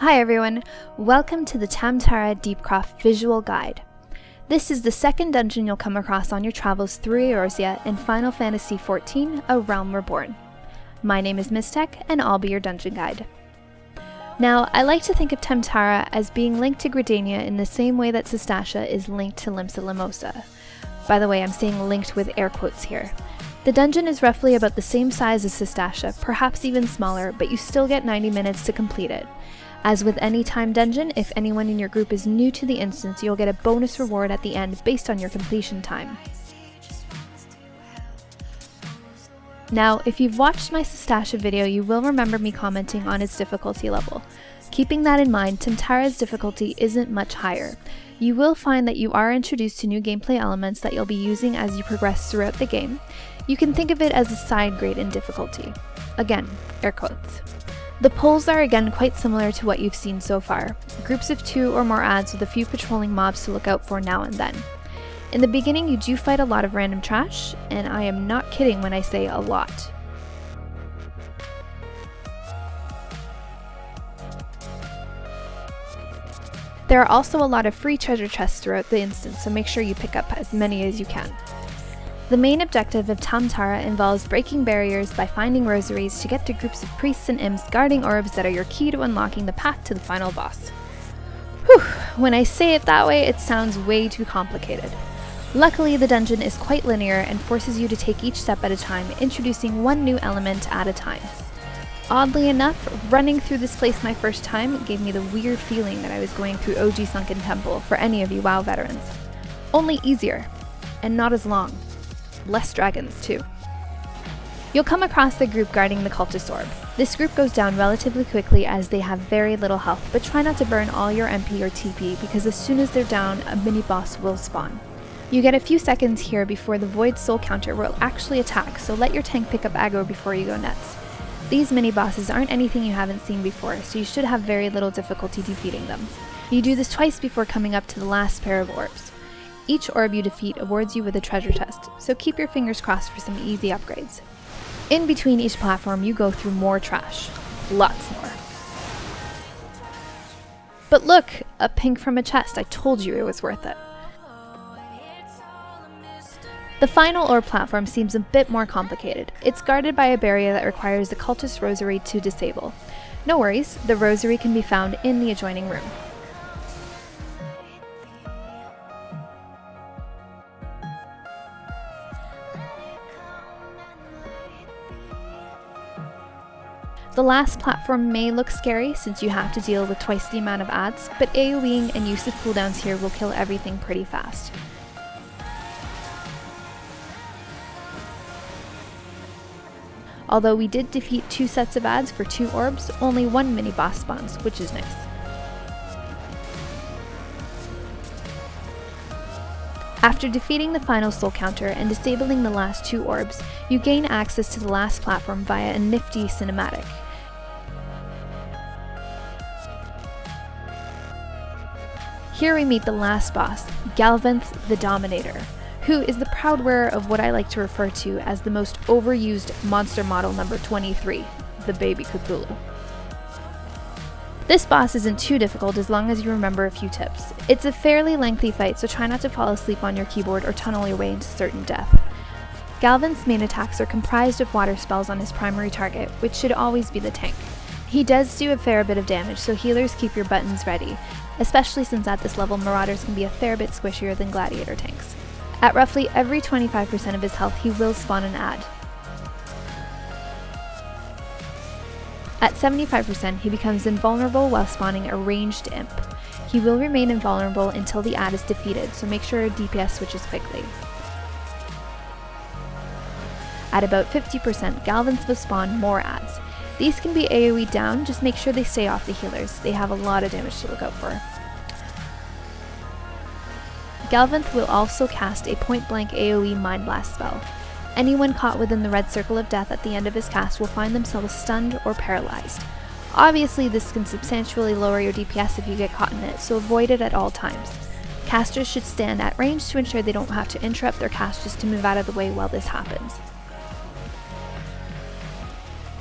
Hi everyone, welcome to the Tam-Tara Deepcroft visual guide. This is the second dungeon you'll come across on your travels through Eorzea in Final Fantasy XIV, A Realm Reborn. My name is Mistech, and I'll be your dungeon guide. Now, I like to think of Tam-Tara as being linked to Gridania in the same way that Sestasha is linked to Limsa Limosa. By the way, I'm saying linked with air quotes here. The dungeon is roughly about the same size as Sestasha, perhaps even smaller, but you still get 90 minutes to complete it. As with any time dungeon, if anyone in your group is new to the instance, you'll get a bonus reward at the end based on your completion time. Now, if you've watched my Sestasha video, you will remember me commenting on its difficulty level. Keeping that in mind, Tam-Tara's difficulty isn't much higher. You will find that you are introduced to new gameplay elements that you'll be using as you progress throughout the game. You can think of it as a side grade in difficulty. Again, air quotes. The pulls are again quite similar to what you've seen so far. Groups of 2 or more adds with a few patrolling mobs to look out for now and then. In the beginning you do fight a lot of random trash, and I am not kidding when I say a lot. There are also a lot of free treasure chests throughout the instance, so make sure you pick up as many as you can. The main objective of Tam-Tara involves breaking barriers by finding rosaries to get to groups of priests and imps guarding orbs that are your key to unlocking the path to the final boss. Whew, when I say it that way, it sounds way too complicated. Luckily, the dungeon is quite linear and forces you to take each step at a time, introducing one new element at a time. Oddly enough, running through this place my first time gave me the weird feeling that I was going through OG Sunken Temple for any of you WoW veterans. Only easier, and not as long. Less dragons, too. You'll come across the group guarding the cultist orb. This group goes down relatively quickly as they have very little health, but try not to burn all your MP or TP because as soon as they're down, a mini-boss will spawn. You get a few seconds here before the Void Soul counter will actually attack, so let your tank pick up aggro before you go nuts. These mini-bosses aren't anything you haven't seen before, so you should have very little difficulty defeating them. You do this twice before coming up to the last pair of orbs. Each orb you defeat awards you with a treasure chest, so keep your fingers crossed for some easy upgrades. In between each platform, you go through more trash. Lots more. But look! A pink from a chest. I told you it was worth it. The final orb platform seems a bit more complicated. It's guarded by a barrier that requires the cultist rosary to disable. No worries, the rosary can be found in the adjoining room. The last platform may look scary since you have to deal with twice the amount of adds, but AoEing and use of cooldowns here will kill everything pretty fast. Although we did defeat 2 sets of adds for 2 orbs, only 1 mini-boss spawns, which is nice. After defeating the final soul counter and disabling the last 2 orbs, you gain access to the last platform via a nifty cinematic. Here we meet the last boss, Galvanth the Dominator, who is the proud wearer of what I like to refer to as the most overused monster model number 23, the Baby Cthulhu. This boss isn't too difficult as long as you remember a few tips. It's a fairly lengthy fight, so try not to fall asleep on your keyboard or tunnel your way into certain death. Galvanth's main attacks are comprised of water spells on his primary target, which should always be the tank. He does do a fair bit of damage, so healers keep your buttons ready, especially since at this level Marauders can be a fair bit squishier than Gladiator tanks. At roughly every 25% of his health he will spawn an add. At 75% he becomes invulnerable while spawning a ranged imp. He will remain invulnerable until the add is defeated, so make sure your DPS switches quickly. At about 50%, Galvanth will spawn more adds. These can be AoE down, just make sure they stay off the healers. They have a lot of damage to look out for. Galvanth will also cast a point-blank AoE Mind Blast spell. Anyone caught within the red circle of death at the end of his cast will find themselves stunned or paralyzed. Obviously this can substantially lower your DPS if you get caught in it, so avoid it at all times. Casters should stand at range to ensure they don't have to interrupt their cast just to move out of the way while this happens.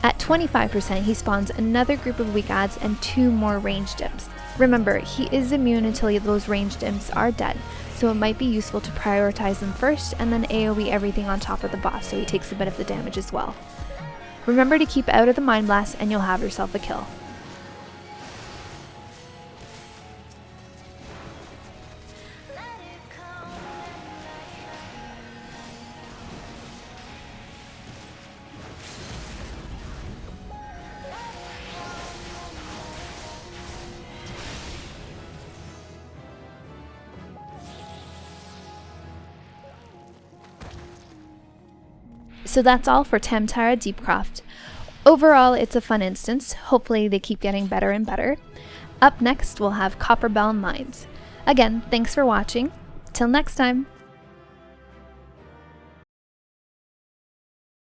At 25%, he spawns another group of weak adds and 2 more ranged imps. Remember, he is immune until those ranged imps are dead, so it might be useful to prioritize them first and then AoE everything on top of the boss so he takes a bit of the damage as well. Remember to keep out of the Mind Blast and you'll have yourself a kill. So that's all for Tam-Tara Deepcroft. Overall, it's a fun instance. Hopefully they keep getting better and better. Up next, we'll have Copperbound Mines. Again, thanks for watching. Till next time!